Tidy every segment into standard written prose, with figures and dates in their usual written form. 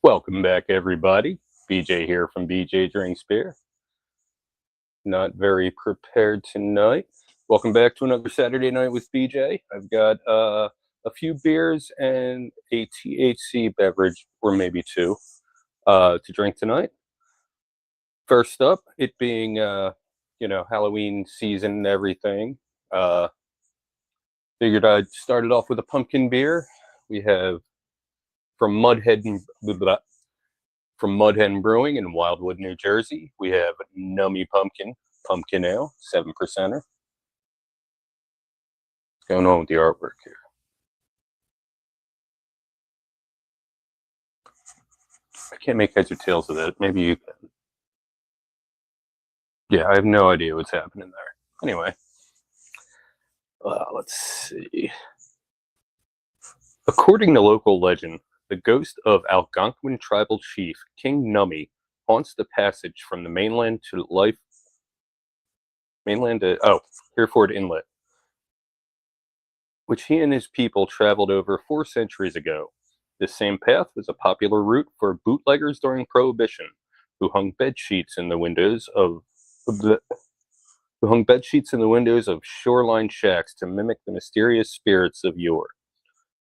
Welcome back, everybody. BJ here from BJ Drinks Beer. Not very prepared tonight. Welcome back to another Saturday night with BJ. I've got a few beers and a THC beverage, or maybe two, to drink tonight. First up, it being Halloween season and everything. Figured I'd start it off with a pumpkin beer. We have from Mudhead Brewing in Wildwood, New Jersey. We have Nummy Pumpkin Ale, 7%er. What's going on with the artwork here? I can't make heads or tails of that. Maybe you can. Yeah, I have no idea what's happening there. Anyway, let's see. According to local legend, the ghost of Algonquin tribal chief King Nummy haunts the passage from the mainland to Hereford Inlet, which he and his people traveled over 4 centuries ago. This same path was a popular route for bootleggers during Prohibition, who hung bed sheets in the windows of shoreline shacks to mimic the mysterious spirits of yore.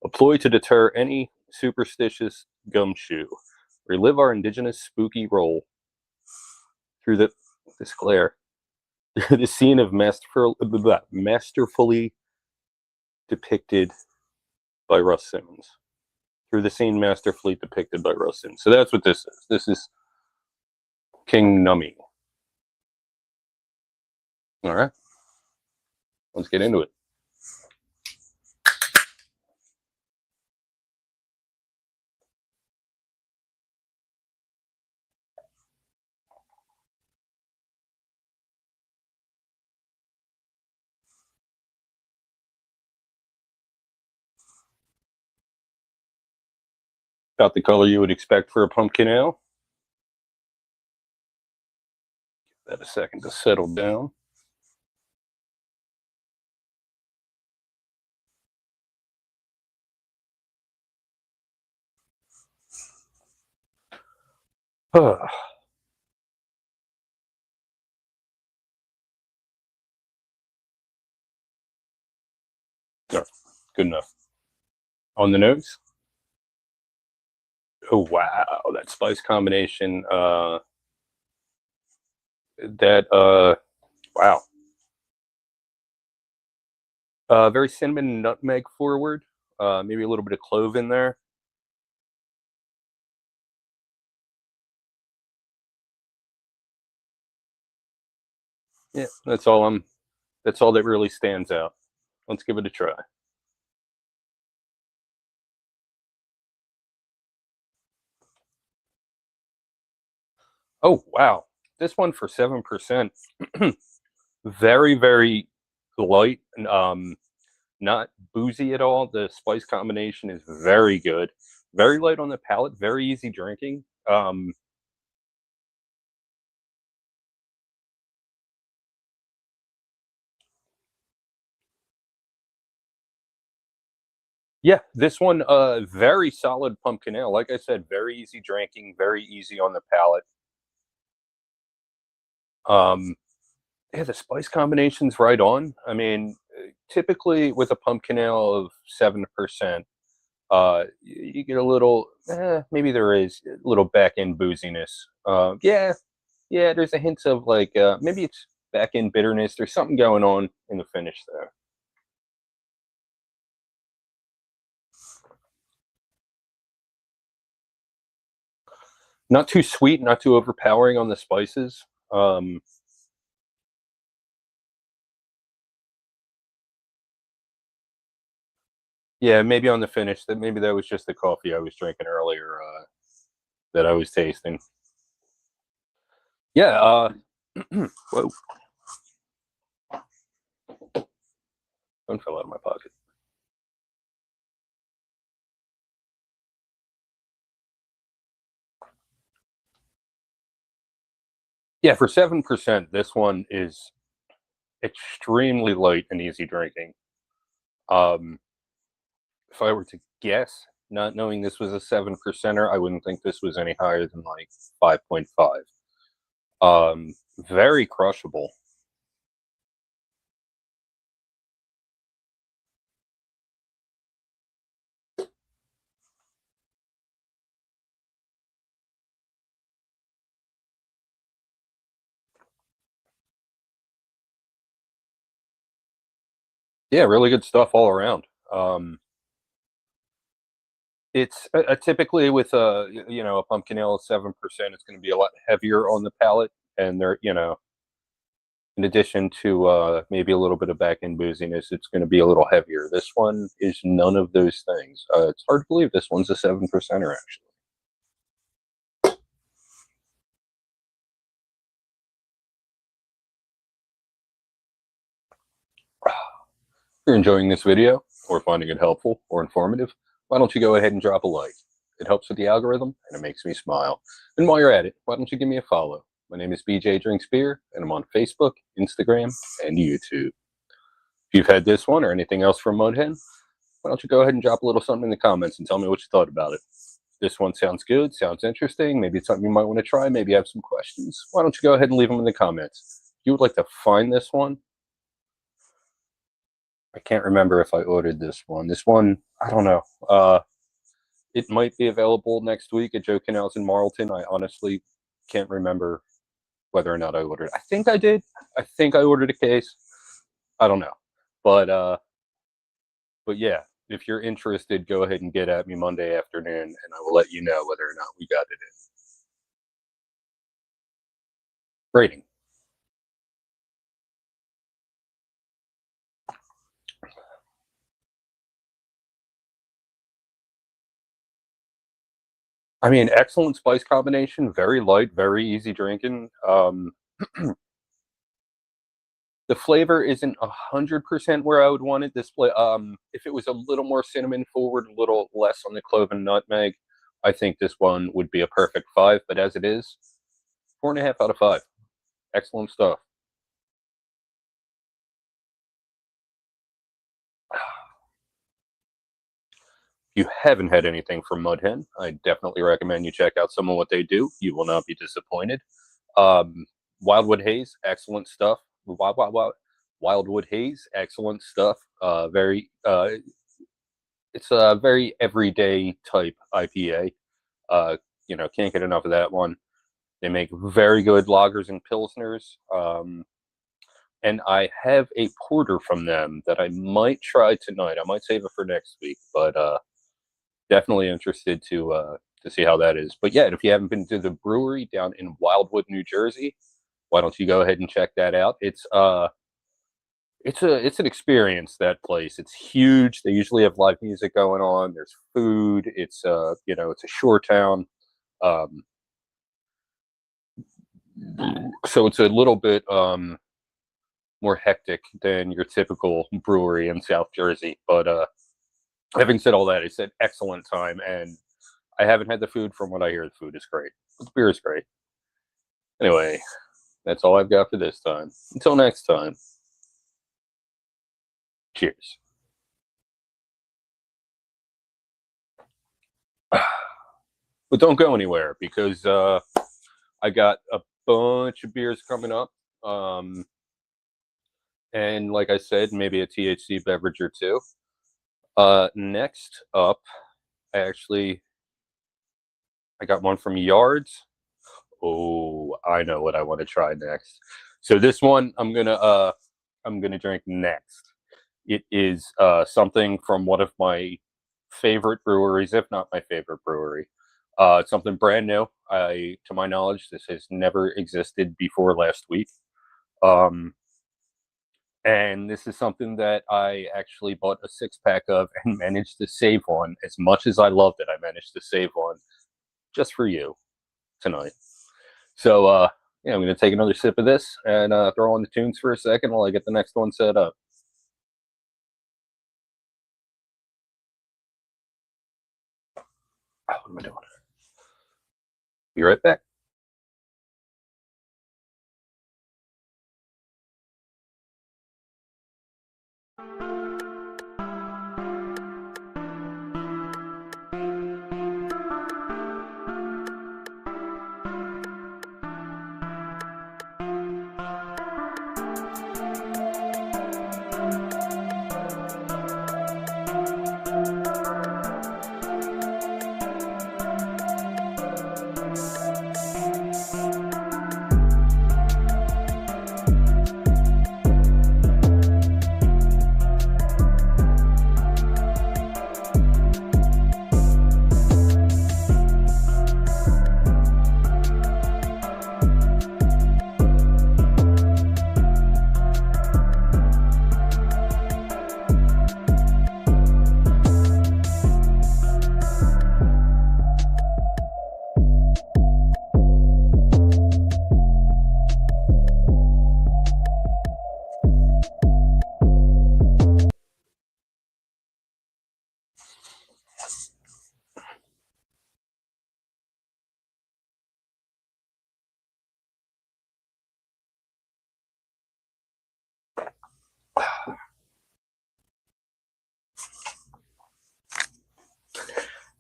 A ploy to deter any superstitious gumshoe. Relive our indigenous spooky role through the scene of masterfully depicted by Russ Simmons. So that's what this is. This is King Nummy. All right. Let's get into it. About the color you would expect for a pumpkin ale. Give that a second to settle down. Yeah, good enough. On the nose. Oh wow, that spice combination. Wow. Very cinnamon nutmeg forward. Maybe a little bit of clove in there. Yeah, that's all that really stands out. Let's give it a try. Oh wow, this one for 7%. Very, very light. Not boozy at all. The spice combination is very good. Very light on the palate. Very easy drinking. Yeah, this one, very solid pumpkin ale. Like I said, very easy drinking, very easy on the palate. Yeah, the spice combination's right on. I mean, typically with a pumpkin ale of 7%, you get a little, maybe there is a little back end booziness. Yeah, there's a hint of like, maybe it's back end bitterness. There's something going on in the finish there. Not too sweet, not too overpowering on the spices. Yeah, maybe on the finish. Maybe that was just the coffee I was drinking earlier that I was tasting. Yeah. Whoa. Phone fell out of my pocket. Yeah, for 7%, this one is extremely light and easy drinking. If I were to guess, not knowing this was a 7%er, I wouldn't think this was any higher than like 5.5. Very crushable. Yeah, really good stuff all around. It's typically with a pumpkin ale of 7%, it's going to be a lot heavier on the palate, and they're in addition to maybe a little bit of back end booziness, it's going to be a little heavier. This one is none of those things. It's hard to believe this one's a 7%er actually. If you're enjoying this video or finding it helpful or informative, why don't you go ahead and drop a like? It helps with the algorithm and it makes me smile. And while you're at it, why don't you give me a follow? My name is BJ Drinks Beer, and I'm on Facebook, Instagram, and YouTube. If you've had this one or anything else from Mudhen, why don't you go ahead and drop a little something in the comments and tell me what you thought about it. This one sounds good, sounds interesting, maybe it's something you might want to try, maybe you have some questions. Why don't you go ahead and leave them in the comments. If you would like to find this one, I can't remember if I ordered this one. This one, I don't know. It might be available next week at Joe Canals in Marlton. I honestly can't remember whether or not I ordered. I think I did. I think I ordered a case. I don't know. But yeah, if you're interested, go ahead and get at me Monday afternoon, and I will let you know whether or not we got it in. Rating. I mean, excellent spice combination. Very light, very easy drinking. The flavor isn't 100% where I would want it. If it was a little more cinnamon forward, a little less on the clove and nutmeg, I think this one would be a perfect 5. But as it is, 4.5 out of 5. Excellent stuff. If you haven't had anything from Mudhen, I definitely recommend you check out some of what they do. You will not be disappointed. Wildwood Haze, excellent stuff. Wildwood Haze, excellent stuff. It's a very everyday type IPA. Can't get enough of that one. They make very good lagers and pilsners. And I have a porter from them that I might try tonight. I might save it for next week, but definitely interested to see how that is. But yeah, if you haven't been to the brewery down in Wildwood, New Jersey, why don't you go ahead and check that out? It's an experience, that place. It's huge. They usually have live music going on. There's food. It's it's a shore town. So it's a little bit more hectic than your typical brewery in South Jersey. But having said all that, it's an excellent time, and I haven't had the food. From what I hear, the food is great. The beer is great. Anyway, that's all I've got for this time. Until next time, cheers. But don't go anywhere, because I got a bunch of beers coming up. And like I said, maybe a THC beverage or two. Next up, I got one from Yards. Oh, I know what I want to try next. So this one I'm gonna drink next. It is something from one of my favorite breweries, if not my favorite brewery. It's something brand new. To my knowledge, this has never existed before last week. And this is something that I actually bought a 6-pack of and managed to save one. As much as I loved it, I managed to save one just for you tonight. So, yeah, I'm going to take another sip of this and throw on the tunes for a second while I get the next one set up. Oh, what am I doing? Be right back.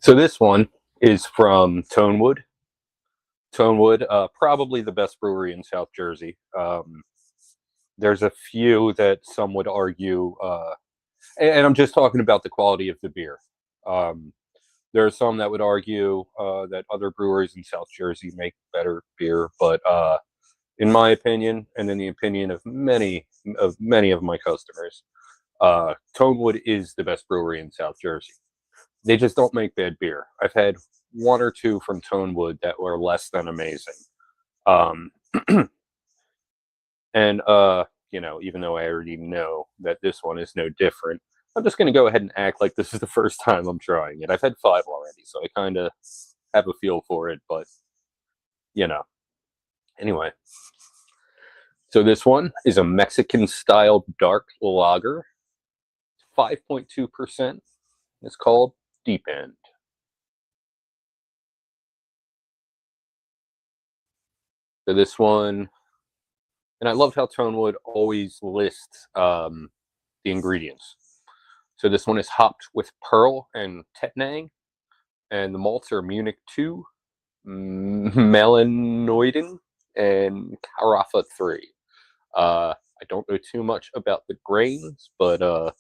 So this one is from Tonewood. Tonewood, probably the best brewery in South Jersey. There's a few that some would argue, and I'm just talking about the quality of the beer. Um, there are some that would argue that other breweries in South Jersey make better beer, but in my opinion, and in the opinion of many of my customers, Tonewood is the best brewery in South Jersey. They just don't make bad beer. I've had one or two from Tonewood that were less than amazing. Um, and even though I already know that this one is no different, I'm just going to go ahead and act like this is the first time I'm trying it. I've had five already, so I kind of have a feel for it, but you know. Anyway, so this one is a Mexican style dark lager, 5.2%. It's called Deep End. So this one, and I loved how Tonewood always lists the ingredients. So this one is hopped with Pearl and Tettnang, and the malts are Munich 2, Melanoidin, and Carafa 3. I don't know too much about the grains, but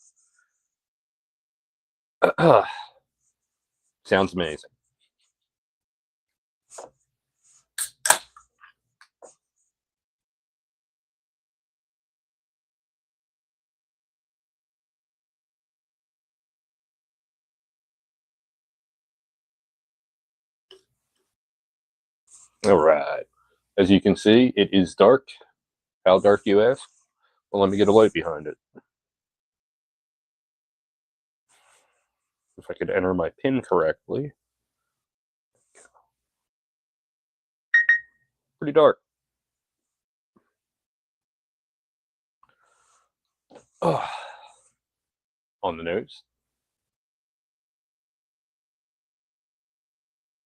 sounds amazing. All right. As you can see, it is dark. How dark, you ask? Well, let me get a light behind it. If I could enter my pin correctly. Pretty dark. Oh, on the nose.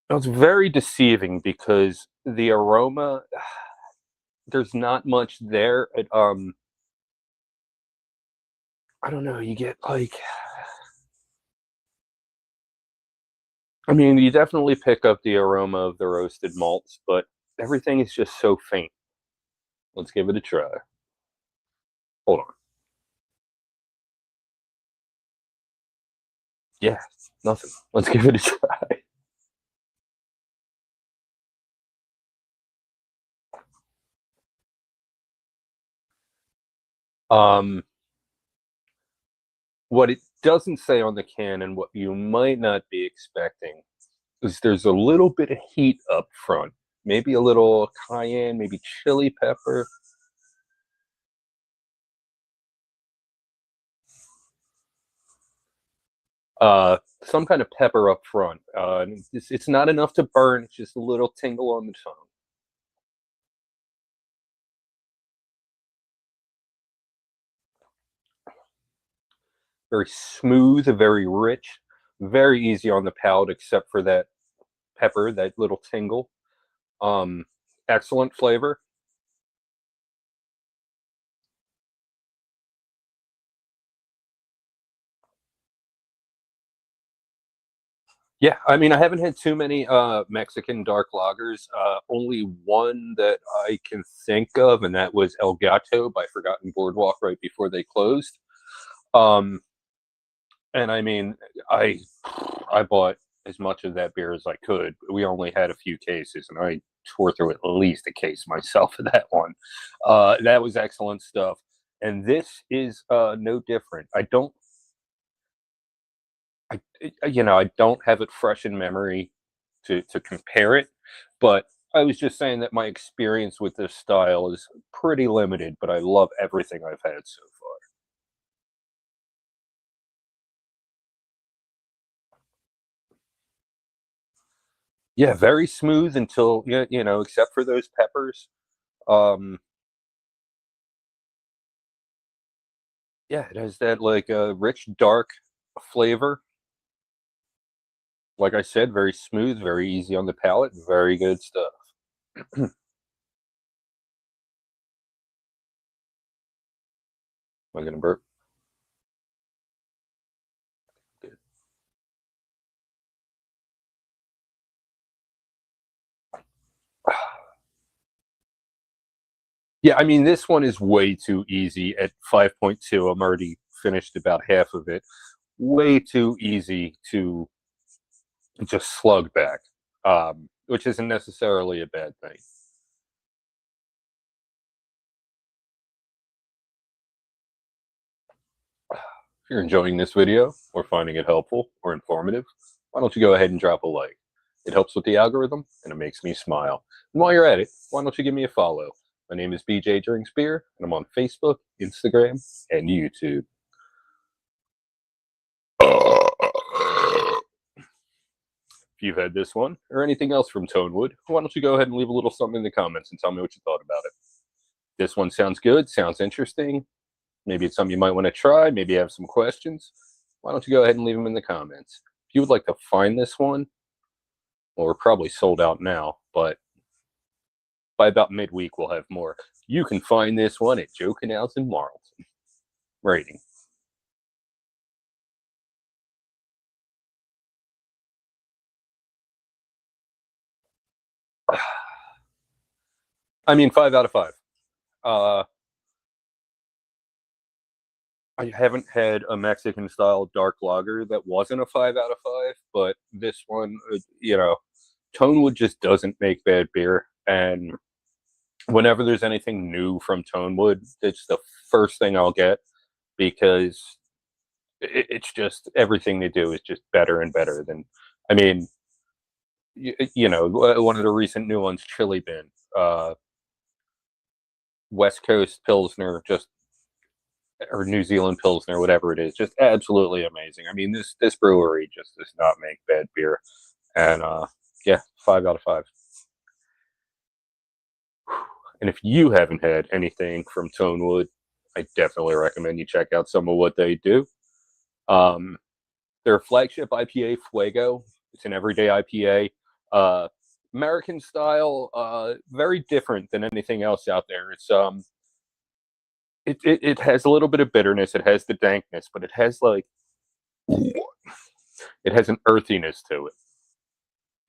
It's very deceiving because the aroma, there's not much there. I don't know. You get like, I mean, you definitely pick up the aroma of the roasted malts, but everything is just so faint. Let's give it a try. Hold on. Yeah, nothing. Let's give it a try. Um, what it doesn't say on the can, and what you might not be expecting, is there's a little bit of heat up front. Maybe a little cayenne, maybe chili pepper. Some kind of pepper up front. It's not enough to burn. It's just a little tingle on the tongue. Very smooth, very rich, very easy on the palate, except for that pepper, that little tingle. Um, Excellent flavor. Yeah, I mean, I haven't had too many Mexican dark lagers. Only one that I can think of, and that was El Gato by Forgotten Boardwalk right before they closed. Um, and I mean, I I bought as much of that beer as I could. We only had a few cases, and I tore through at least a case myself of that one. That was excellent stuff. And this is no different. I don't have it fresh in memory to compare it, but I was just saying that my experience with this style is pretty limited, but I love everything I've had so far. Yeah, very smooth until except for those peppers. Um, yeah, it has that like rich dark flavor. Like I said, very smooth, very easy on the palate, very good stuff. Am I gonna burp? Good. Yeah, I mean, this one is way too easy at 5.2. I'm already finished about half of it. Way too easy to just slug back, which isn't necessarily a bad thing. If you're enjoying this video or finding it helpful or informative, why don't you go ahead and drop a like? It helps with the algorithm and it makes me smile. And while you're at it, why don't you give me a follow? My name is BJ Drinks Beer, and I'm on Facebook, Instagram, and YouTube. If you've had this one or anything else from Tonewood, why don't you go ahead and leave a little something in the comments and tell me what you thought about it. This one sounds good, sounds interesting. Maybe it's something you might want to try. Maybe you have some questions. Why don't you go ahead and leave them in the comments? If you would like to find this one, well, we're probably sold out now, but by about midweek, we'll have more. You can find this one at Joe Canals in Marlton. Rating. I mean, 5 out of 5. I haven't had a Mexican-style dark lager that wasn't a 5 out of 5, but this one, Tonewood just doesn't make bad beer, and whenever there's anything new from Tonewood, it's the first thing I'll get, because it's just, everything they do is just better and better than, I mean, one of the recent new ones, Chili Bin, West Coast Pilsner, or New Zealand Pilsner, whatever it is, just absolutely amazing. I mean, this brewery just does not make bad beer, and yeah, 5 out of 5. And if you haven't had anything from Tonewood, I definitely recommend you check out some of what they do. Their flagship IPA, Fuego, it's an everyday IPA. American style, very different than anything else out there. It's it has a little bit of bitterness, it has the dankness, but it has an earthiness to it.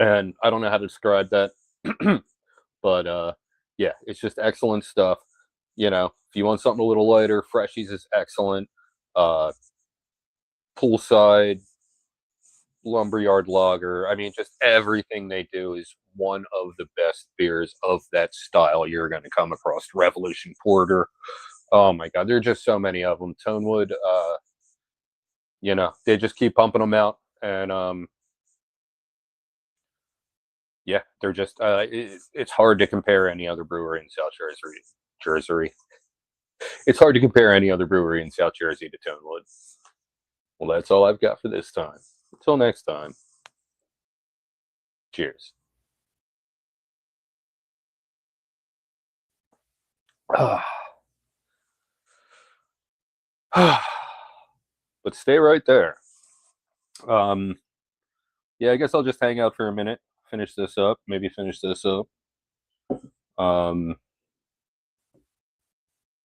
And I don't know how to describe that, but yeah, it's just excellent stuff. If you want something a little lighter, Freshies is excellent. Poolside, Lumberyard Lager. I mean, just everything they do is one of the best beers of that style you're going to come across. Revolution Porter. Oh my God, there are just so many of them. Tonewood, they just keep pumping them out, and yeah, they're just. It's hard to compare any other brewery in South Jersey. It's hard to compare any other brewery in South Jersey to Tonewood. Well, that's all I've got for this time. Until next time, cheers. But stay right there. Yeah, I guess I'll just hang out for a minute, finish this up, maybe finish this up.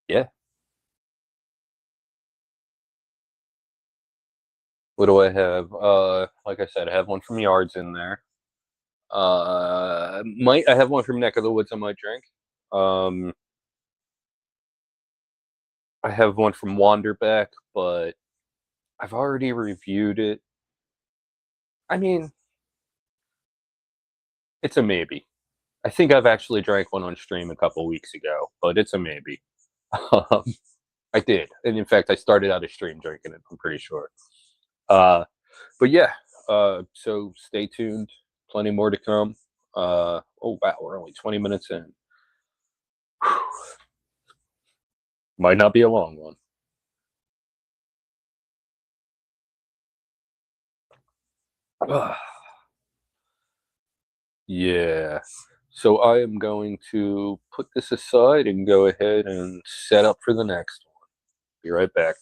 Yeah. What do I have? Like I said, I have one from Yards in there. I have one from Neck of the Woods I might drink. I have one from Wanderbeck, but I've already reviewed it. I mean, it's a maybe. I think I've actually drank one on stream a couple weeks ago, but it's a maybe. I did. And in fact, I started out a stream drinking it, I'm pretty sure. But yeah, so stay tuned. Plenty more to come. Oh, wow, we're only 20 minutes in. Whew. Might not be a long one. Yeah. So I am going to put this aside and go ahead and set up for the next one. Be right back.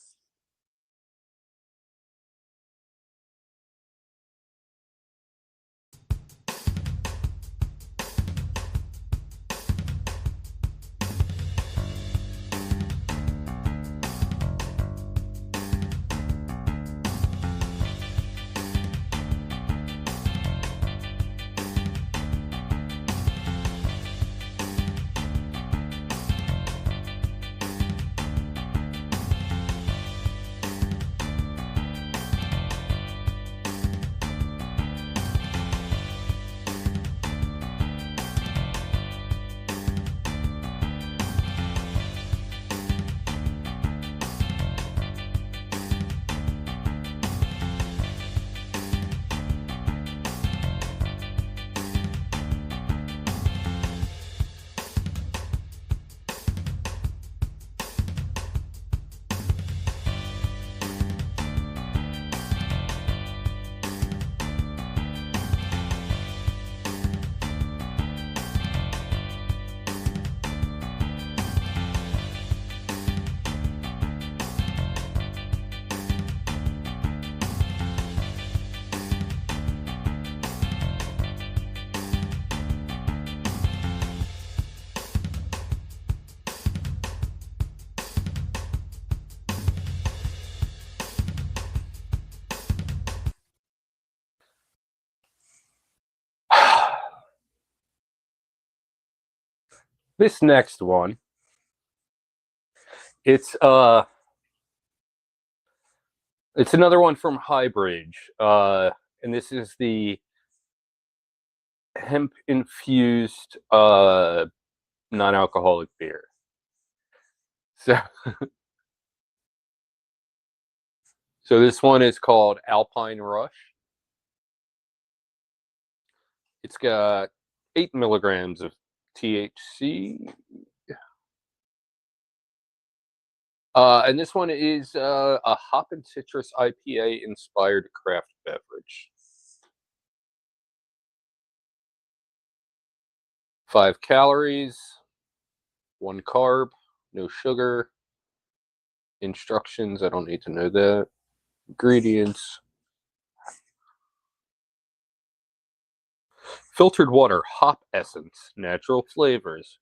This next one, it's another one from Highbridge, and this is the hemp infused non-alcoholic beer. So, so this one is called Alpine Rush. It's got 8 milligrams of THC. And this one is a hop and citrus IPA inspired craft beverage. 5 calories, 1 carb, no sugar. Instructions, I don't need to know that. Ingredients: filtered water, hop essence, natural flavors,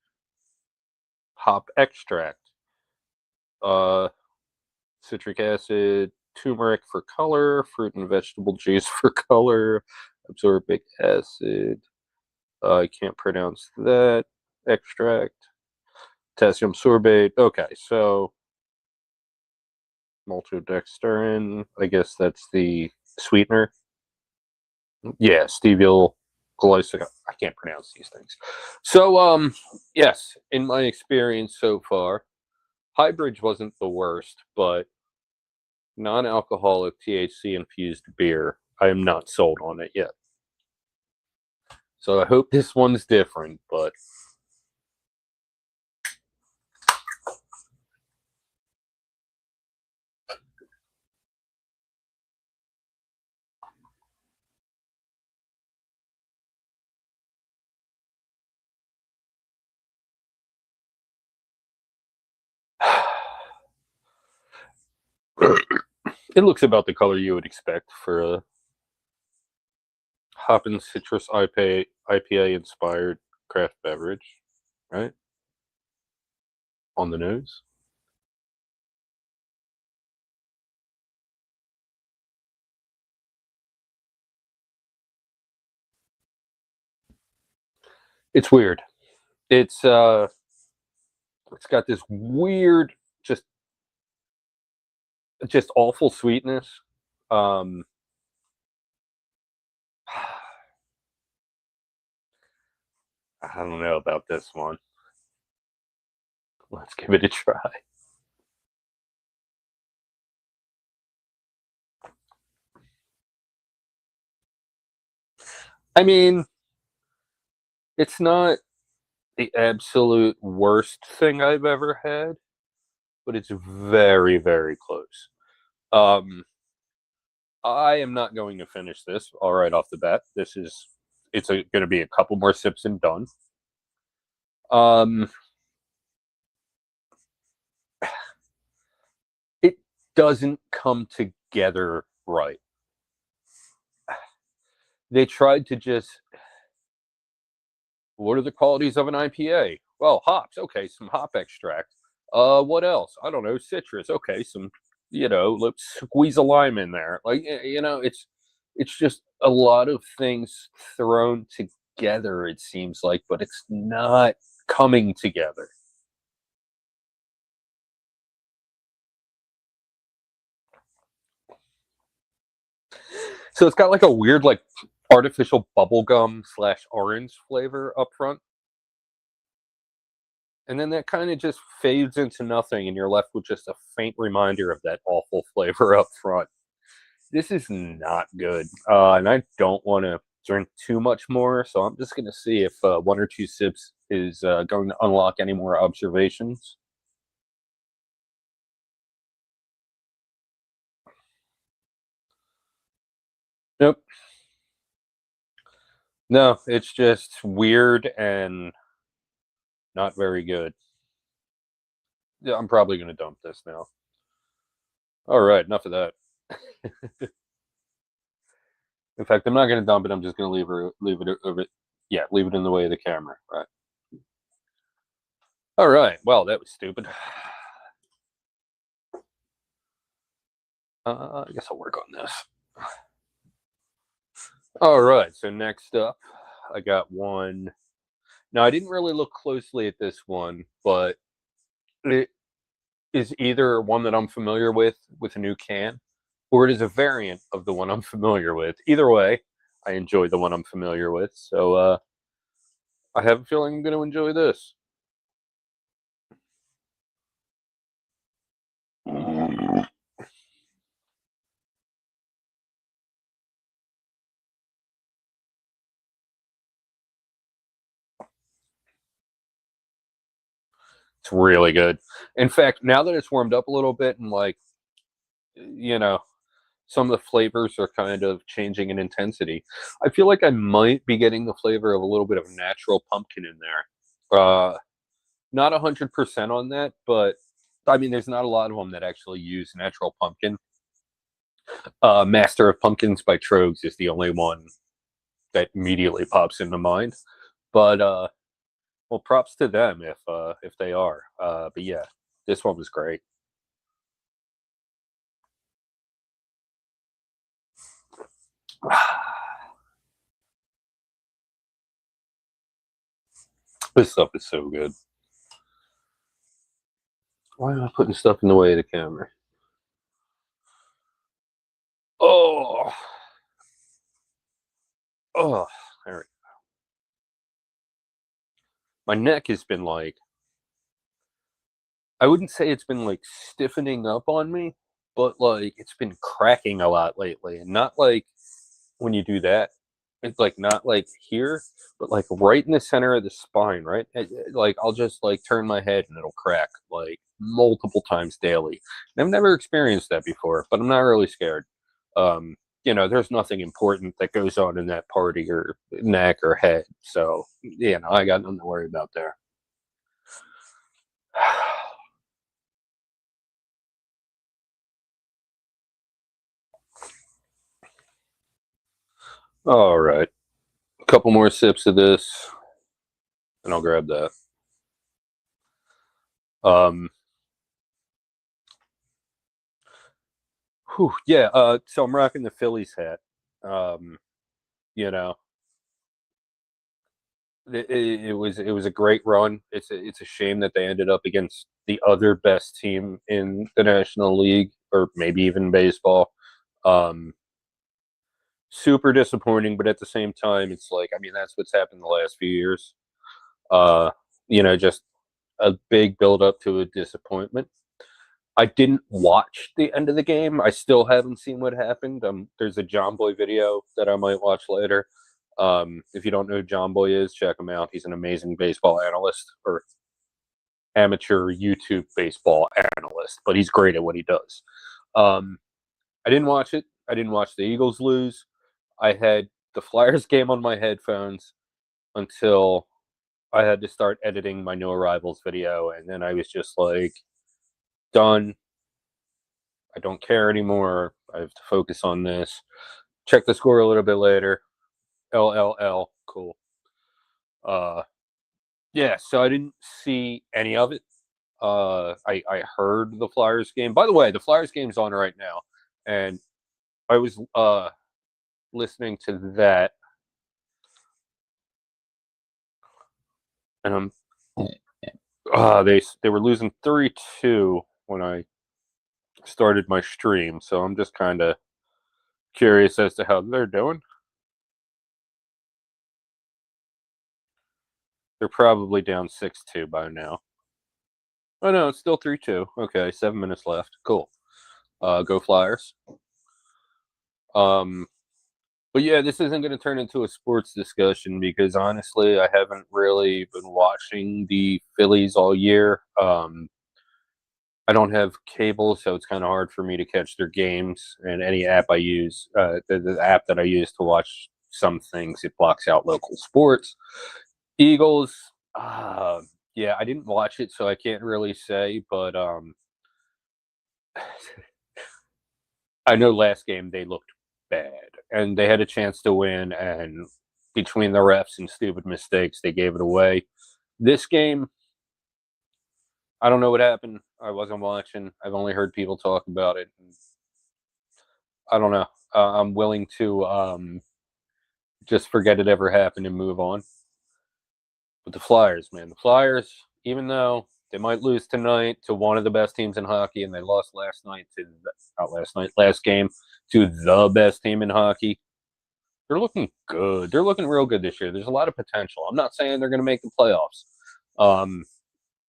hop extract, citric acid, turmeric for color, fruit and vegetable juice for color, absorbic acid, I can't pronounce that, extract, potassium sorbate. Okay, so maltodextrin, I guess that's the sweetener. Yeah, steviol glycol. I can't pronounce these things. So, yes, in my experience so far, Highbridge wasn't the worst, but non-alcoholic THC infused beer, I am not sold on it yet. So I hope this one's different, but it looks about the color you would expect for a hop and citrus IPA inspired craft beverage, right? On the nose. It's weird. It's it's got this weird, just awful sweetness. Um, I don't know about this one. Let's give it a try. I mean, it's not the absolute worst thing I've ever had, but it's very, very close. Um, I am not going to finish this all right off the bat. It's going to be a couple more sips and done. Um, it doesn't come together right. They tried to just, what are the qualities of an IPA? Well, hops. Okay, some hop extract. What else? I don't know. Citrus. Okay, some, let's squeeze a lime in there. Like, it's just a lot of things thrown together. It seems like, but it's not coming together. So it's got like a weird, like artificial bubblegum slash orange flavor up front. And then that kind of just fades into nothing, and you're left with just a faint reminder of that awful flavor up front. This is not good, and I don't want to drink too much more, so I'm just going to see if 1 or 2 sips is going to unlock any more observations. Nope. No, it's just weird and not very good. Yeah, I'm probably going to dump this now. All right, enough of that. In fact, I'm not going to dump it. I'm just going to leave it over. Yeah, leave it in the way of the camera. Right. All right. Well, that was stupid. I guess I'll work on this. All right. So next up, I got one Now, I didn't really look closely at this one, but it is either one that I'm familiar with a new can, or it is a variant of the one I'm familiar with. Either way, I enjoy the one I'm familiar with, so I have a feeling I'm going to enjoy this. It's really good. In fact, now that it's warmed up a little bit and like, you know, some of the flavors are kind of changing in intensity, I feel like I might be getting the flavor of a little bit of natural pumpkin in there. Not 100% on that, but I mean, there's not a lot of them that actually use natural pumpkin. Master of Pumpkins by Trogs is the only one that immediately pops into mind. But well, props to them if they are. But yeah, this one was great. This stuff is so good. Why am I putting stuff in the way of the camera? Oh, oh, there we go. My neck has been like, I wouldn't say it's been like stiffening up on me, but like it's been cracking a lot lately, and not like when you do that. It's like not like here, but like right in the center of the spine, right? Like I'll just like turn my head and it'll crack like multiple times daily. And I've never experienced that before, but I'm not really scared. Um, there's nothing important that goes on in that part of your neck or head, so I got nothing to worry about there. All right, a couple more sips of this, and I'll grab that. Um, yeah. So I'm rocking the Phillies hat. Um, you know, it was a great run. It's a shame that they ended up against the other best team in the National League, or maybe even baseball. Um, Super disappointing, but at the same time, it's like, I mean, that's what's happened the last few years. Uh, just a big build up to a disappointment. I didn't watch the end of the game. I still haven't seen what happened. There's a John Boy video that I might watch later. If you don't know who John Boy is, check him out. He's an amazing baseball analyst, or amateur YouTube baseball analyst, but he's great at what he does. I didn't watch it. I didn't watch the Eagles lose. I had the Flyers game on my headphones until I had to start editing my new arrivals video, and then I was just like, done. I don't care anymore. I have to focus on this. Check the score a little bit later. LLL. Cool. Uh, yeah, so I didn't see any of it. I heard the Flyers game. By the way, the Flyers game's on right now, and I was listening to that, and they were losing 3-2 when I started my stream, so I'm just kind of curious as to how they're doing. They're probably down 6-2 by now. Oh no, it's still 3-2. Okay, 7 minutes left. Cool. Go Flyers. Um, but yeah, this isn't going to turn into a sports discussion because honestly, I haven't really been watching the Phillies all year. I don't have cable, so it's kind of hard for me to catch their games. And any app I use, the app that I use to watch some things, it blocks out local sports. Eagles, yeah, I didn't watch it, so I can't really say. But I know last game they looked bad, and they had a chance to win, and between the refs and stupid mistakes, they gave it away. This game, I don't know what happened. I wasn't watching. I've only heard people talk about it. I don't know. I'm willing to just forget it ever happened and move on. But the Flyers, man, the Flyers, even though they might lose tonight to one of the best teams in hockey, and they lost last game to the best team in hockey, they're looking good. They're looking real good this year. There's a lot of potential. I'm not saying they're going to make the playoffs. Um,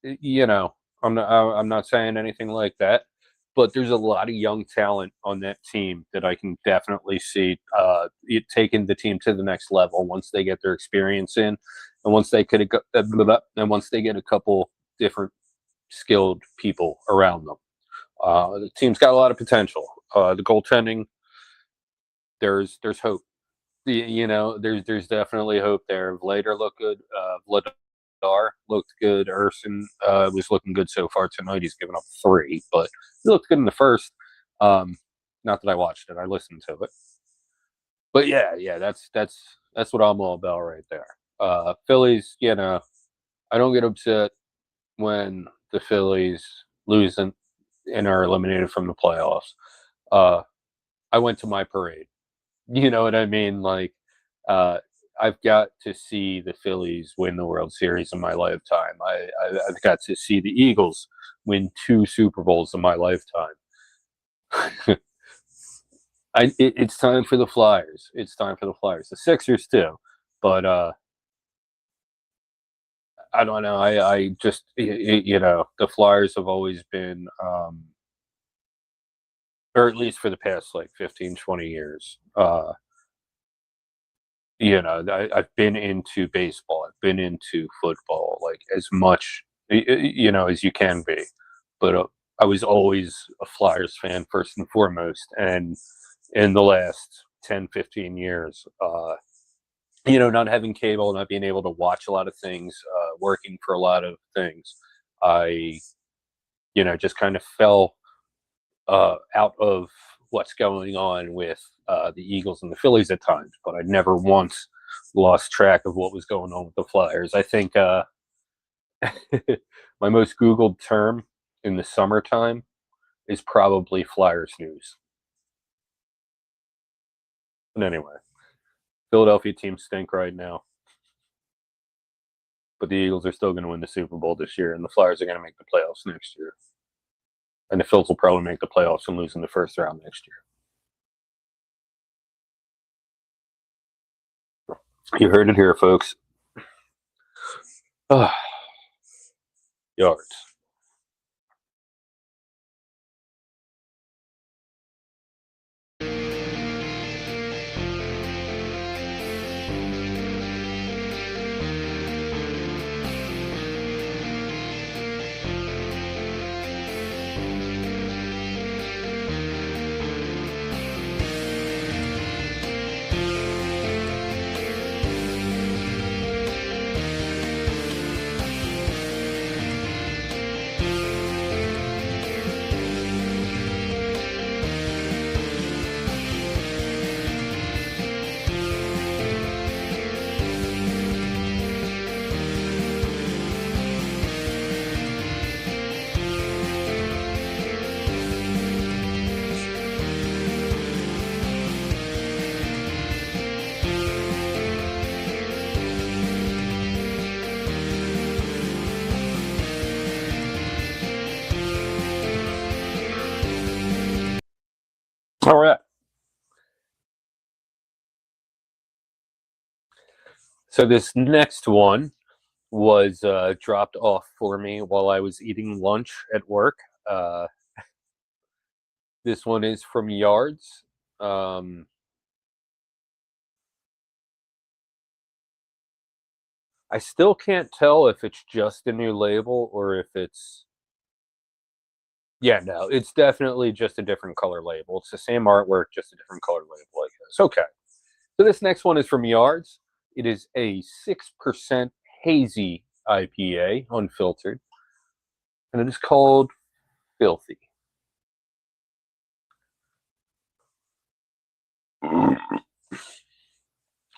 you know, I'm not saying anything like that. But there's a lot of young talent on that team that I can definitely see it taking the team to the next level once they get their experience in, and once they get a couple different skilled people around them. The team's got a lot of potential. The goaltending, there's hope. There's definitely hope there. Vlader looked good. Vladar looked good. Urson was looking good so far tonight. He's given up 3, but he looked good in the first. Not that I watched it, I listened to it. But yeah, that's what I'm all about right there. Phillies, I don't get upset when the Phillies lose and are eliminated from the playoffs. I went to my parade. You know what I mean? Like, I've got to see the Phillies win the World Series in my lifetime. I've got to see the Eagles win 2 Super Bowls in my lifetime. It's time for the Flyers. It's time for the Flyers. The Sixers too, but I don't know. I just the Flyers have always been, or at least for the past like 15, 20 years. I've been into baseball. I've been into football, like as much, as you can be. But I was always a Flyers fan first and foremost. And in the last 10, 15 years, not having cable, not being able to watch a lot of things, working for a lot of things, I, just kind of fell out of what's going on with the Eagles and the Phillies at times, but I never once lost track of what was going on with the Flyers. I think my most Googled term in the summertime is probably Flyers news. But anyway, Philadelphia teams stink right now, but the Eagles are still going to win the Super Bowl this year, and the Flyers are going to make the playoffs next year. And the Phils will probably make the playoffs and lose in the first round next year. You heard it here, folks. Yards. All right. So this next one was dropped off for me while I was eating lunch at work. This one is from Yards. I still can't tell if it's just a new label or if it's... Yeah, no, it's definitely just a different color label. It's the same artwork, just a different color label, I guess. Okay. So this next one is from Yards. It is a 6% hazy IPA, unfiltered. And it is called Filthy.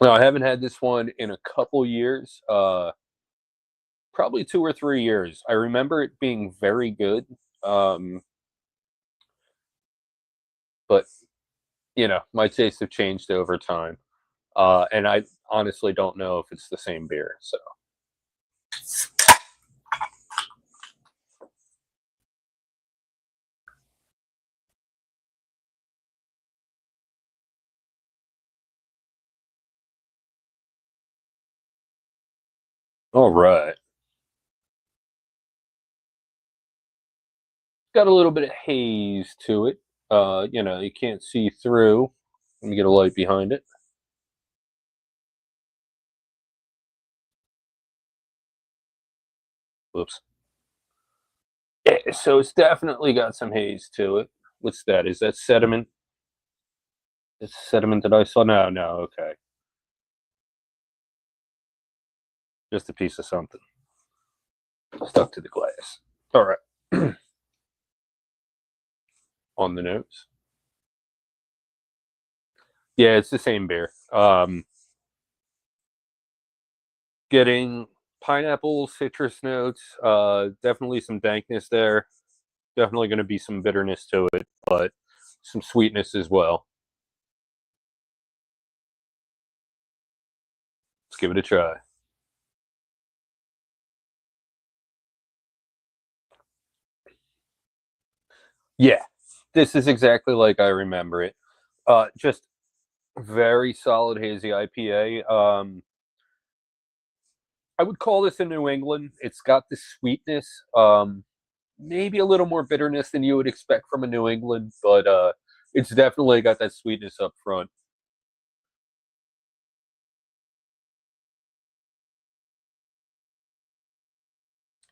Now, I haven't had this one in a couple years, probably 2 or 3 years. I remember it being very good, but my tastes have changed over time, and I honestly don't know if it's the same beer. So All right. Got a little bit of haze to it. You can't see through. Let me get a light behind it. Whoops. Yeah, so it's definitely got some haze to it. What's that? Is that sediment? Is sediment that I saw? No, no, okay. Just a piece of something stuck to the glass. All right. On the nose. Yeah, it's the same beer. Getting pineapple, citrus notes, definitely some dankness there. Definitely going to be some bitterness to it, but some sweetness as well. Let's give it a try. Yeah, this is exactly like I remember it. Just very solid hazy IPA. I would call this a New England. It's got the sweetness, maybe a little more bitterness than you would expect from a New England, but it's definitely got that sweetness up front.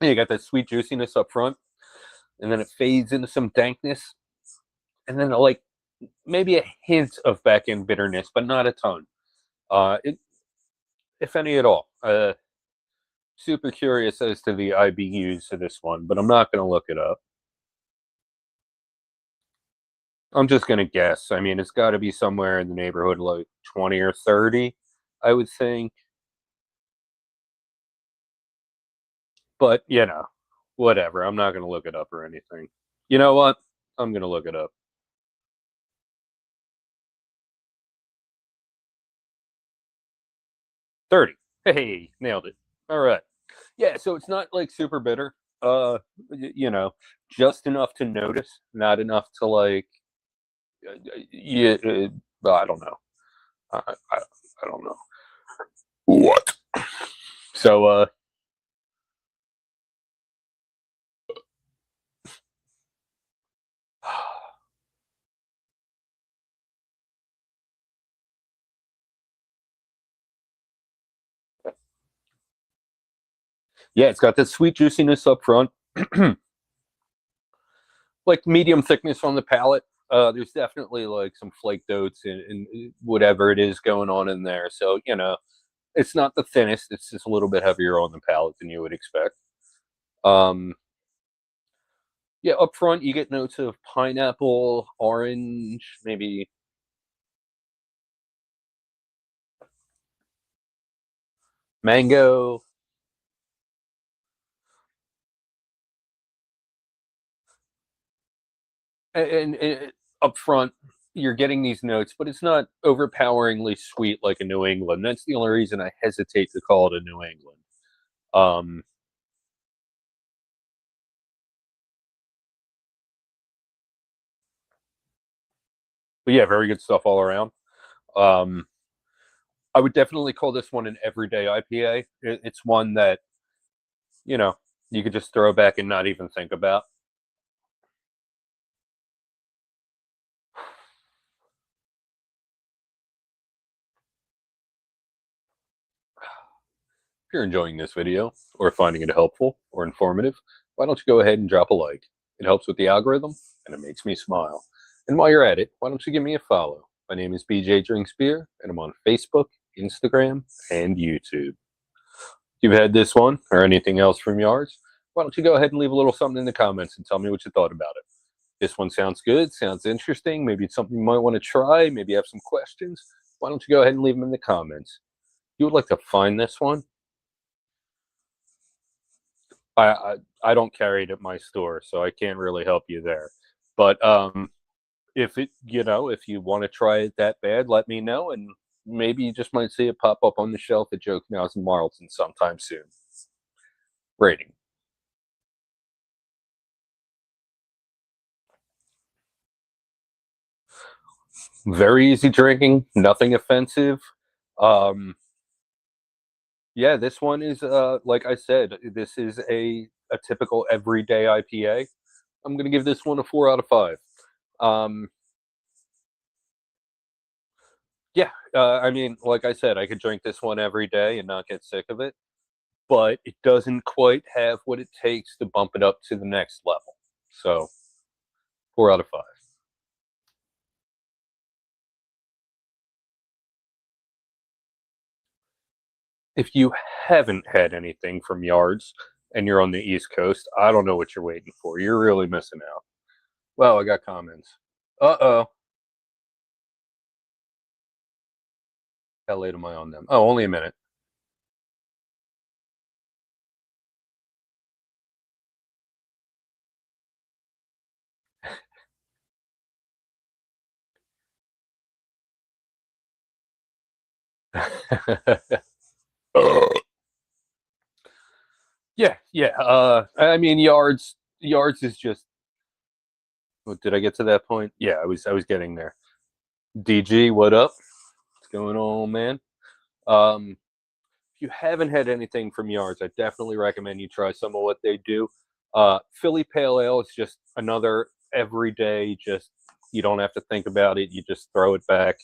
And you got that sweet juiciness up front, and then it fades into some dankness, and then like maybe a hint of back end bitterness, but not a ton. It, if any at all. Super curious as to the IBUs to this one, but I'm not going to look it up. I'm just going to guess. I mean, it's got to be somewhere in the neighborhood of like 20 or 30, I would think. But, whatever. I'm not going to look it up or anything. You know what? I'm going to look it up. 30. Hey, nailed it. All right. Yeah, so it's not like super bitter. You know, just enough to notice, not enough to like, yeah, I don't know. I don't know. What? So, yeah, it's got that sweet juiciness up front, like medium thickness on the palate. There's definitely like some flake oats and whatever it is going on in there. So it's not the thinnest. It's just a little bit heavier on the palate than you would expect. Um, yeah, up front you get notes of pineapple, orange, maybe mango, and up front you're getting these notes, but it's not overpoweringly sweet like a New England. That's the only reason I hesitate to call it a New England. Um, but yeah, very good stuff all around. Um, I would definitely call this one an everyday IPA. It's one that you know you could just throw back and not even think about. If you're enjoying this video or finding it helpful or informative, why don't you go ahead and drop a like? It helps with the algorithm and it makes me smile. And while you're at it, why don't you give me a follow? My name is BJ Drinks Beer, and I'm on Facebook, Instagram, and YouTube. If you've had this one or anything else from yours, why don't you go ahead and leave a little something in the comments and tell me what you thought about it. This one sounds good, sounds interesting. Maybe it's something you might want to try. Maybe you have some questions. Why don't you go ahead and leave them in the comments? If you would like to find this one, I don't carry it at my store, so I can't really help you there. But if you want to try it that bad, let me know, and maybe you just might see it pop up on the shelf at Joe Canals and Marlton sometime soon. Rating. Very easy drinking, nothing offensive. Yeah, this one is like I said, this is a typical everyday IPA. I'm gonna give this one a 4 out of 5. Um, yeah, I mean, like I said, I could drink this one every day and not get sick of it, but it doesn't quite have what it takes to bump it up to the next level. So 4 out of 5. If you haven't had anything from Yards and you're on the East Coast, I don't know what you're waiting for. You're really missing out. Well, I got comments. Uh-oh. How late am I on them? Oh, only a minute. Yeah, yeah. I mean, yards is just. Oh, did I get to that point? Yeah, I was getting there. DG, what up? What's going on, man? If you haven't had anything from Yards, I definitely recommend you try some of what they do. Philly Pale Ale is just another everyday. Just you don't have to think about it. You just throw it back.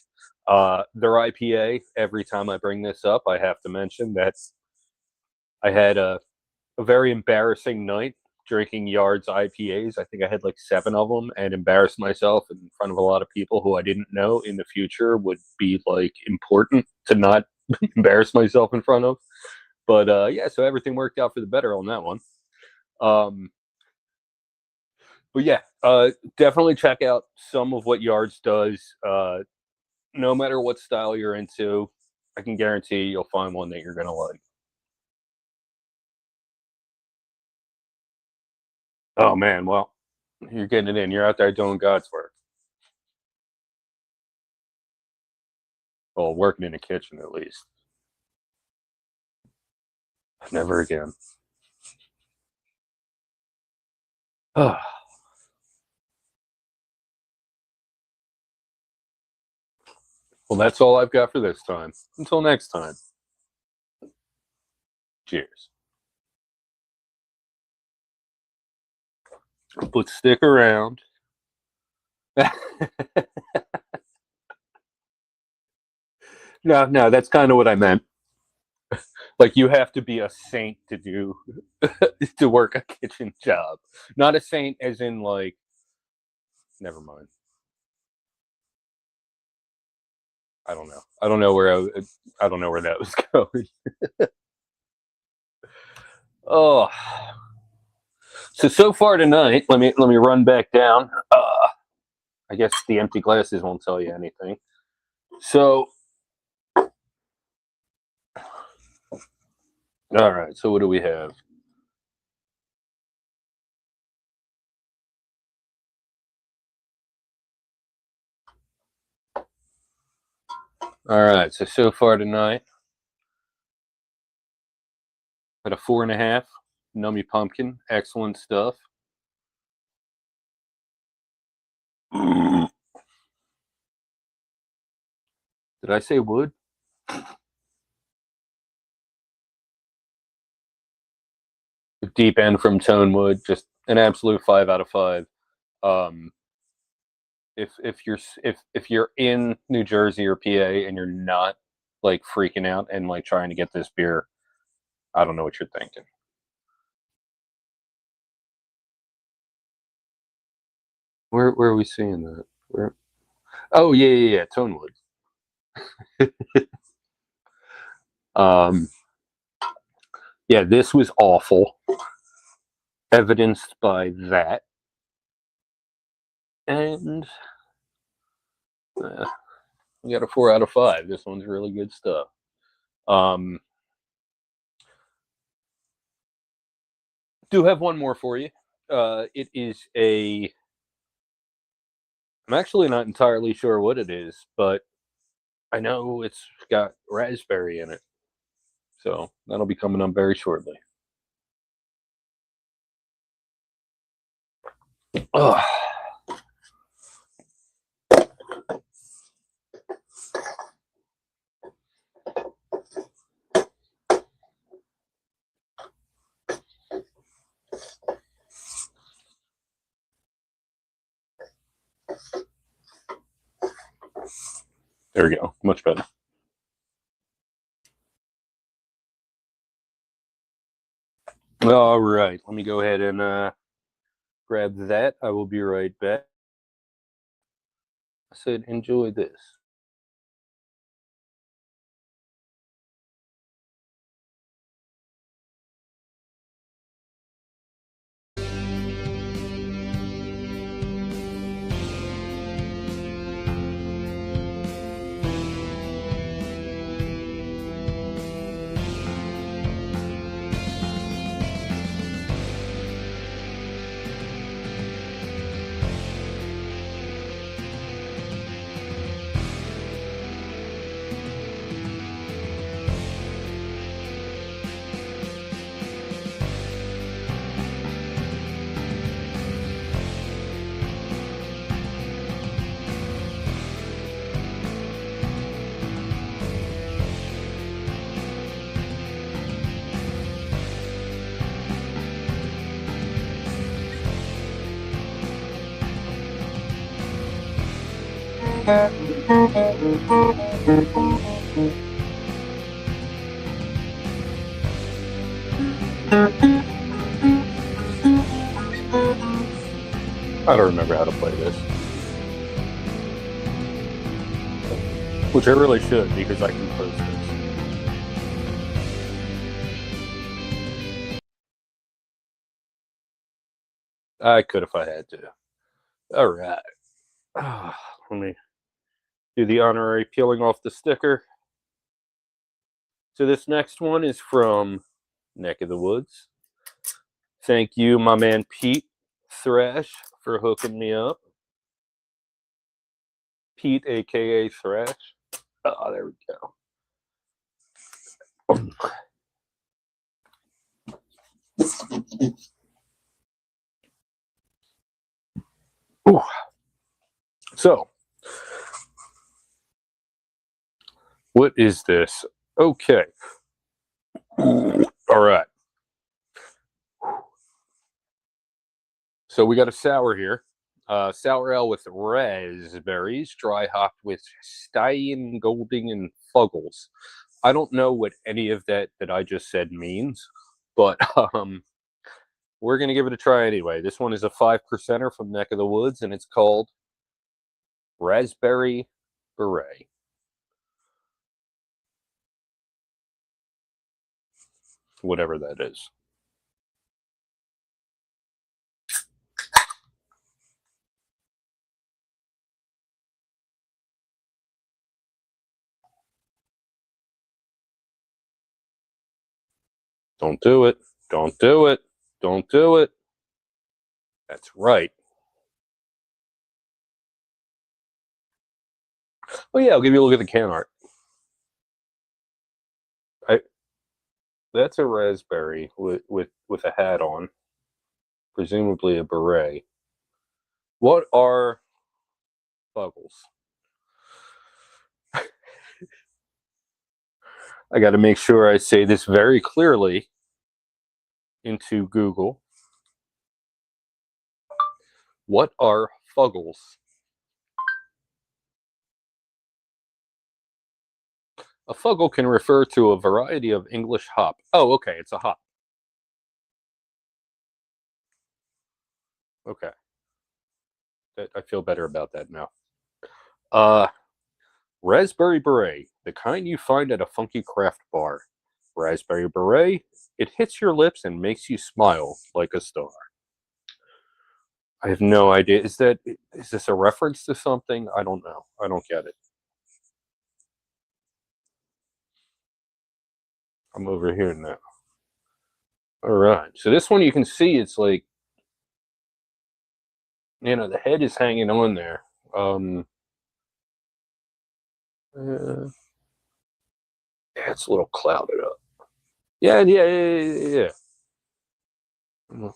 Their IPA. Every time I bring this up, I have to mention that I had a very embarrassing night drinking Yards IPAs. I think I had like 7 of them and embarrassed myself in front of a lot of people who I didn't know in the future would be like important to not embarrass myself in front of. But yeah, so everything worked out for the better on that one. Um, but yeah, definitely check out some of what Yards does. No matter what style you're into, I can guarantee you'll find one that you're going to like. Oh man, well, you're getting it in. You're out there doing God's work. Well, working in a kitchen at least. Never again. well, that's all I've got for this time. Until next time, cheers. But stick around. No, that's kind of what I meant. Like you have to be a saint to do to work a kitchen job. Not a saint as in like never mind. I don't know. I don't know where that was going. Oh. So far tonight, let me run back down. I guess the empty glasses won't tell you anything. So all right, so what do we have? All right, so far tonight, at a 4.5, Nummy Pumpkin, excellent stuff. Did I say wood? Deep End from Tonewood, just an absolute 5 out of 5. Um, if you're in New Jersey or PA and you're not like freaking out and like trying to get this beer, I don't know what you're thinking. Where are we seeing that? Where? Oh yeah, Tonewood. Um, yeah, this was awful, evidenced by that, and we got a 4 out of 5. This one's really good stuff. Um, do have one more for you. It is a. I'm actually not entirely sure what it is, but I know it's got raspberry in it. So that'll be coming up very shortly. Ugh. There we go. Much better. All right. Let me go ahead and grab that. I will be right back. I said, enjoy this. I don't remember how to play this. Which I really should, because I can post this. I could if I had to. All right. Let me do the honorary peeling off the sticker. So this next one is from Neck of the Woods. Thank you, my man Pete Thrash, for hooking me up. Pete, aka Thrash. Oh, there we go. Ooh. So, what is this? Okay. All right. So we got a sour here. Sour ale with raspberries, dry hopped with Stein, Golding, and Fuggles. I don't know what any of that I just said means, but we're going to give it a try anyway. This one is a 5%er from Neck of the Woods, and it's called Raspberry Beret. Whatever that is. Don't do it. Don't do it. Don't do it. That's right. Oh yeah, I'll give you a look at the can art. That's a raspberry with a hat on, presumably a beret. What are Fuggles? I got to make sure I say this very clearly into Google. What are Fuggles? A Fuggle can refer to a variety of English hop. Oh, okay, it's a hop. Okay. I feel better about that now. Raspberry Beret, the kind you find at a funky craft bar. Raspberry Beret, it hits your lips and makes you smile like a star. I have no idea. Is this a reference to something? I don't know. I don't get it. I'm over here now. All right. So this one you can see it's like, the head is hanging on there. Yeah, it's a little clouded up. Yeah. What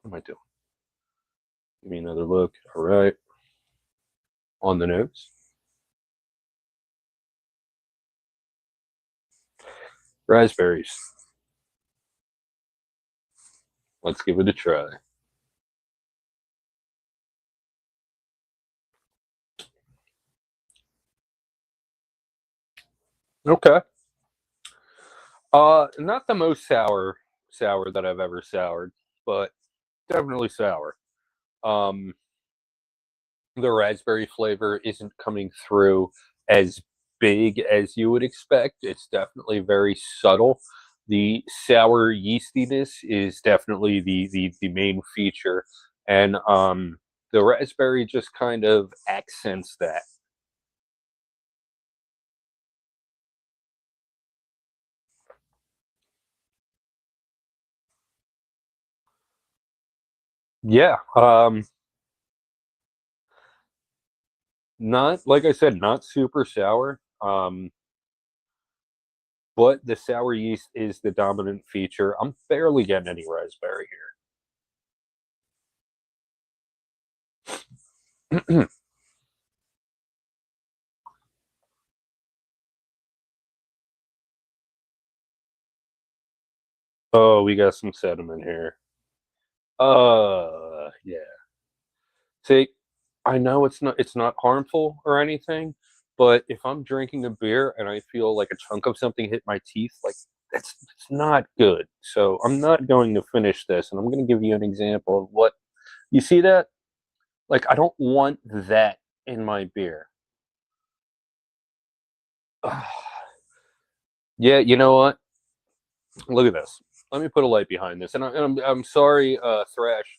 am I doing? Give me another look. All right. On the nose. Raspberries. Let's give it a try. Okay. Not the most sour that I've ever soured, but definitely sour. The raspberry flavor isn't coming through as big as you would expect. It's definitely very subtle. The sour yeastiness is definitely the main feature, and the raspberry just kind of accents that. Yeah, not like I said, not super sour. But the sour yeast is the dominant feature. I'm barely getting any raspberry here. Oh, we got some sediment here. Yeah. See, I know it's not harmful or anything, but if I'm drinking a beer and I feel like a chunk of something hit my teeth, like it's not good. So I'm not going to finish this, and I'm going to give you an example of what you see that. Like I don't want that in my beer. Yeah, you know what? Look at this. Let me put a light behind this, and I'm sorry, Thrash,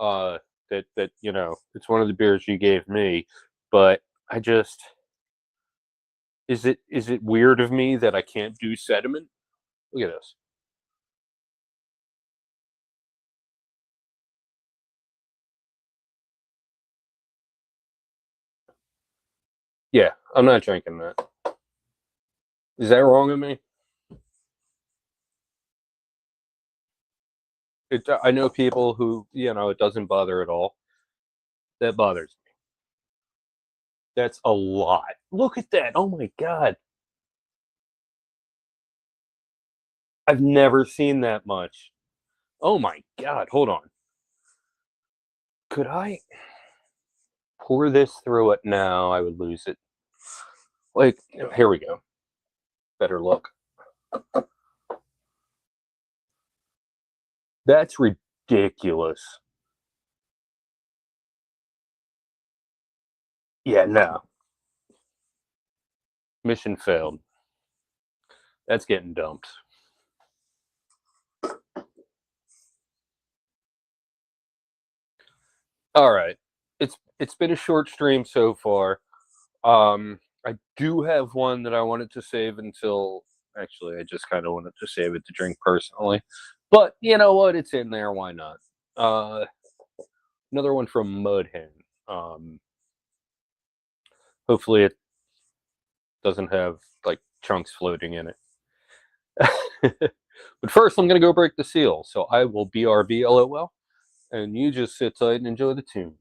that it's one of the beers you gave me, but I just is it weird of me that I can't do sediment? Look at this. Yeah, I'm not drinking that. Is that wrong of me? I know people who it doesn't bother at all. That bothers me. That's a lot. Look at that. Oh my god. I've never seen that much. Oh my god. Hold on. Could I pour this through it now? I would lose it. Like, here we go. Better look. That's ridiculous. Yeah, no. Mission failed. That's getting dumped. All right. It's been a short stream so far. I do have one that I wanted to save until actually I just kind of wanted to save it to drink personally. But you know what? It's in there, why not? Another one from Mudhen. Hopefully it doesn't have like chunks floating in it. But first, I'm going to go break the seal. So I will BRB LOL, and you just sit tight and enjoy the tune.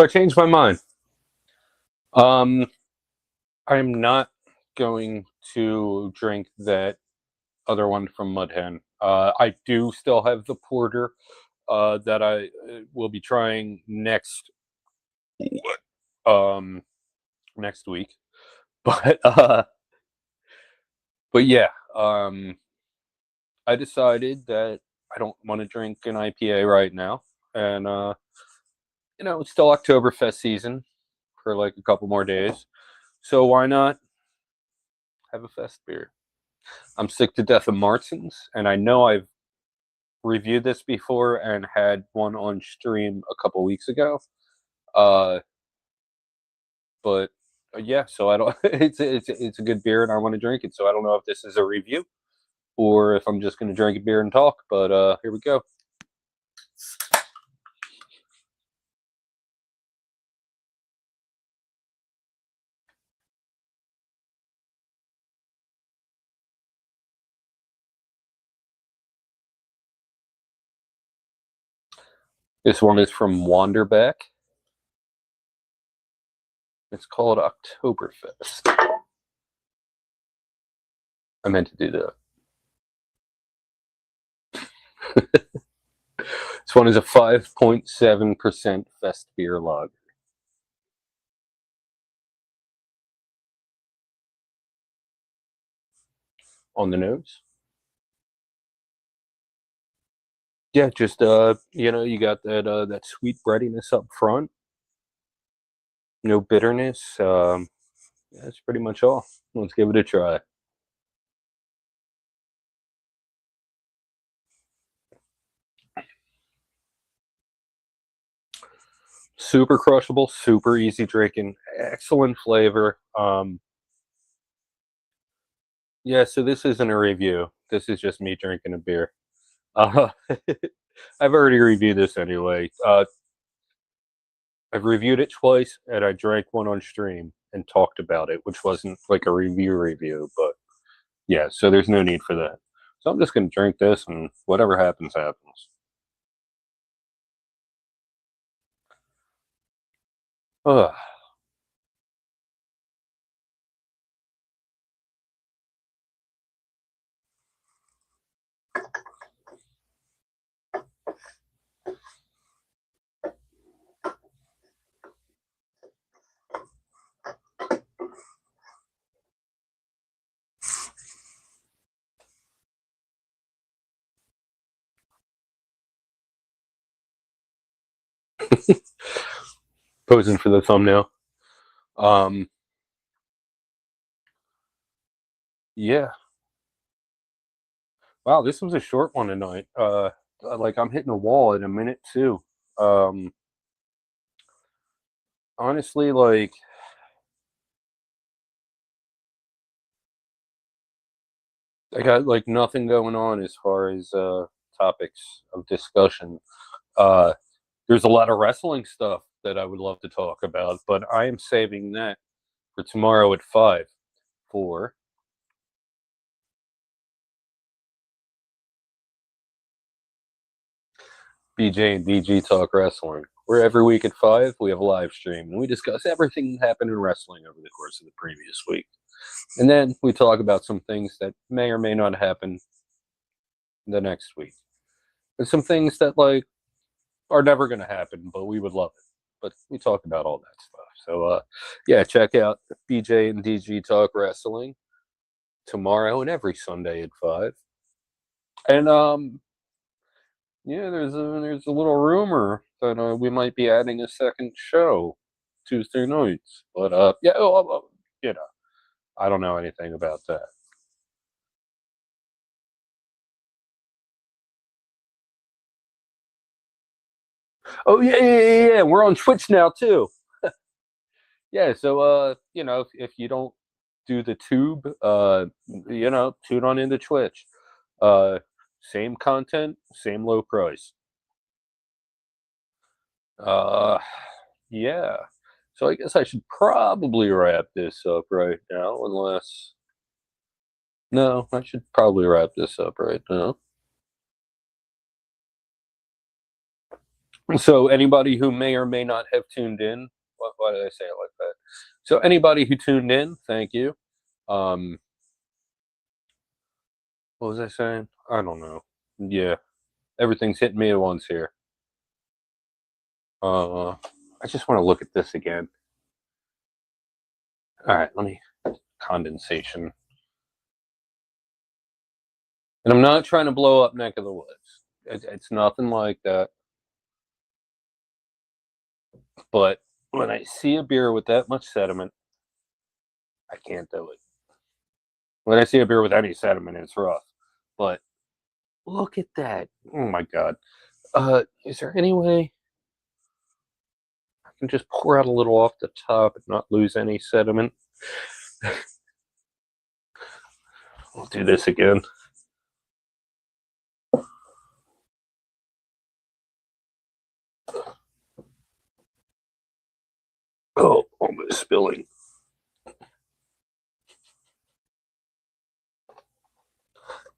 So I changed my mind. I'm not going to drink that other one from Mud Hen. I do still have the porter that I will be trying um next week. But yeah, I decided that I don't want to drink an IPA right now, and it's still Oktoberfest season for like a couple more days, so why not have a fest beer? I'm sick to death of Martins, and I know I've reviewed this before and had one on stream a couple weeks ago. Uh, but yeah, so I don't. It's a good beer, and I want to drink it. So I don't know if this is a review or if I'm just going to drink a beer and talk. But here we go. This one is from Wanderbeck. It's called Oktoberfest. I meant to do that. This one is a 5.7% fest beer lager. On the nose. Yeah, just you got that sweet breadiness up front. No bitterness. That's pretty much all. Let's give it a try. Super crushable, super easy drinking, excellent flavor. Yeah, so this isn't a review. This is just me drinking a beer. I've already reviewed this anyway. I've reviewed it twice, and I drank one on stream and talked about it, which wasn't like a review, but yeah, so there's no need for that. So I'm just going to drink this, and whatever happens, happens. Ugh. Posing for the thumbnail. Yeah. Wow, this was a short one tonight. Like I'm hitting a wall in a minute too. Honestly, like I got like nothing going on as far as topics of discussion. Uh, there's a lot of wrestling stuff that I would love to talk about, but I am saving that for tomorrow at 5 for BJ and DG Talk Wrestling. Where every week at 5 we have a live stream and we discuss everything that happened in wrestling over the course of the previous week. And then we talk about some things that may or may not happen the next week. And some things that like are never going to happen, but we would love it. But we talk about all that stuff. So yeah, check out BJ and DG Talk Wrestling tomorrow and every Sunday at 5. And yeah, there's a little rumor that we might be adding a second show Tuesday nights. But yeah, I don't know anything about that. Oh yeah. We're on Twitch now too. Yeah, so if you don't do the tube, tune on into Twitch. Same content, same low price. Yeah. So I guess I should probably wrap this up right now, unless no, I should probably wrap this up right now. So anybody who may or may not have tuned in, why did I say it like that? So anybody who tuned in, thank you. What was I saying? I don't know. Yeah, everything's hitting me at once here. I just want to look at this again. All right, let me condensation. And I'm not trying to blow up neck of the woods. It's nothing like that. But when I see a beer with that much sediment, I can't do it. When I see a beer with any sediment, it's rough. But look at that. Oh my god. Is there any way I can just pour out a little off the top and not lose any sediment? We'll do this again. Oh, almost spilling.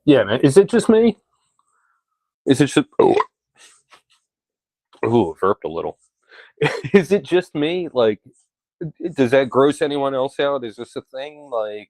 Yeah, man. Is it just me? Is it just... Oh, it burped a little. Is it just me? Like, does that gross anyone else out? Is this a thing? Like...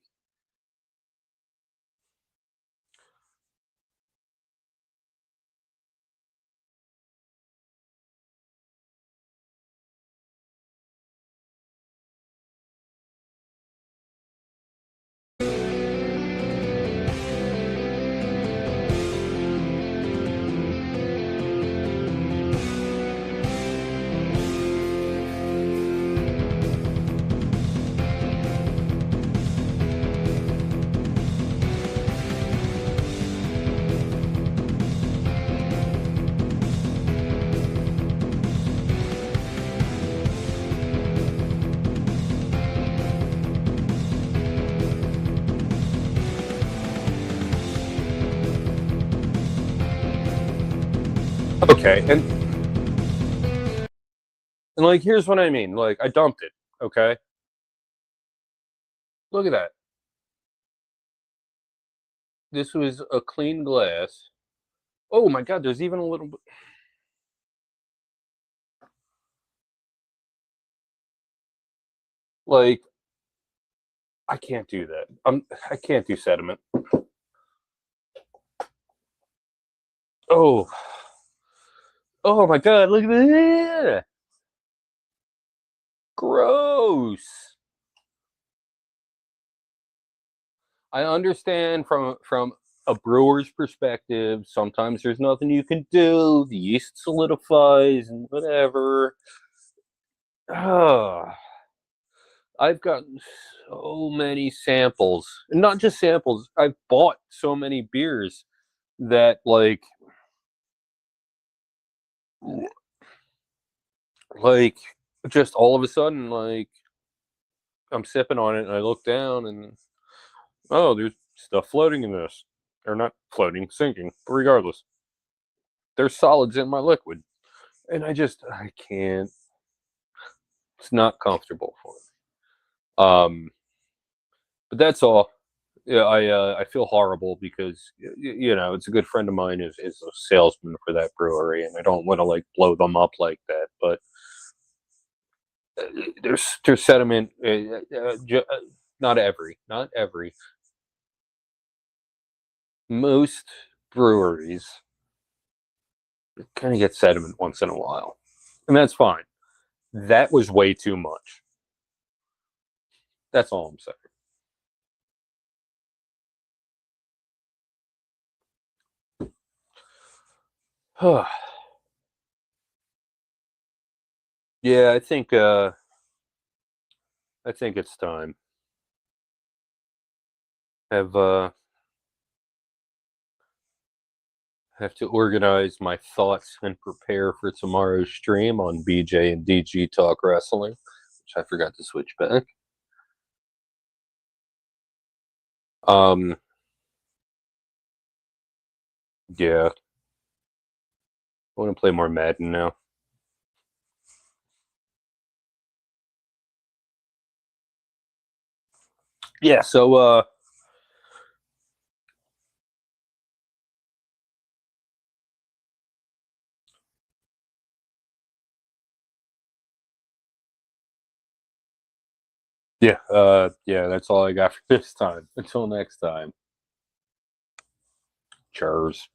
Okay, and like, here's what I mean. Like, I dumped it, okay? Look at that. This was a clean glass. Oh my god, there's even a little bit... Like, I can't do that. I can't do sediment. Oh. Oh my god, look at that. Gross. I understand from a brewer's perspective, sometimes there's nothing you can do. The yeast solidifies and whatever. Oh, I've gotten so many samples, and not just samples. I've bought so many beers that, like, just all of a sudden, like, I'm sipping on it, and I look down, and oh, there's stuff floating in this. Or not floating, sinking. But regardless, there's solids in my liquid, and I can't. It's not comfortable for me. But that's all. Yeah, I feel horrible because it's a good friend of mine is a salesman for that brewery, and I don't want to like blow them up like that. But there's sediment. Not every. Most breweries kind of get sediment once in a while, and that's fine. That was way too much. That's all I'm saying. Yeah, I think it's time. Have have to organize my thoughts and prepare for tomorrow's stream on BJ and DG Talk Wrestling, which I forgot to switch back. Yeah. I want to play more Madden now. Yeah, so Yeah, that's all I got for this time. Until next time. Cheers.